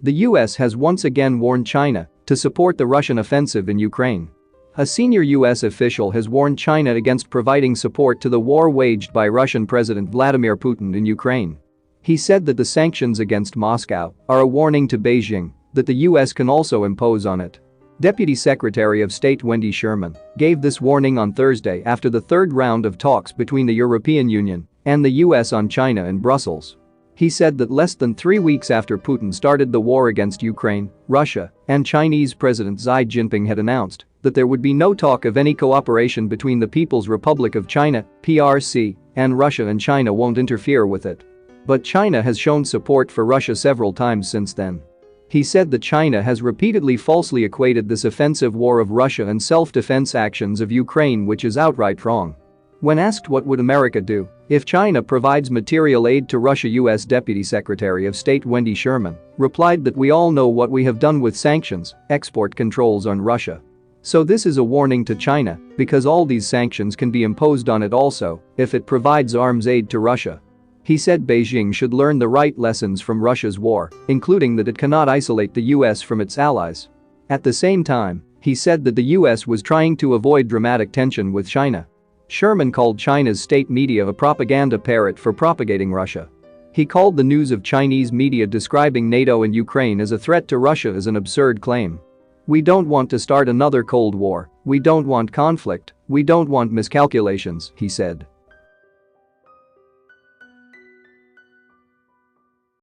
The US has once again warned China to support the Russian offensive in Ukraine. A senior US official has warned China against providing support to the war waged by Russian President Vladimir Putin in Ukraine. He said that the sanctions against Moscow are a warning to Beijing that the US can also impose on it. Deputy Secretary of State Wendy Sherman gave this warning on Thursday after the third round of talks between the European Union and the US on China in Brussels. He said that less than 3 weeks after Putin started the war against Ukraine, Russia and Chinese President Xi Jinping had announced that there would be no talk of any cooperation between the People's Republic of China, PRC, and Russia, and China won't interfere with it. But China has shown support for Russia several times since then. He said that China has repeatedly falsely equated this offensive war of Russia and self-defense actions of Ukraine, which is outright wrong. When asked what would America do if China provides material aid to Russia, US Deputy Secretary of State Wendy Sherman replied that we all know what we have done with sanctions, export controls on Russia. So this is a warning to China because all these sanctions can be imposed on it also if it provides arms aid to Russia. He said Beijing should learn the right lessons from Russia's war, including that it cannot isolate the US from its allies. At the same time, he said that the US was trying to avoid dramatic tension with China. Sherman called China's state media a propaganda parrot for propagating Russia. He called the news of Chinese media describing NATO and Ukraine as a threat to Russia as an absurd claim. We don't want to start another Cold War, we don't want conflict, we don't want miscalculations, he said.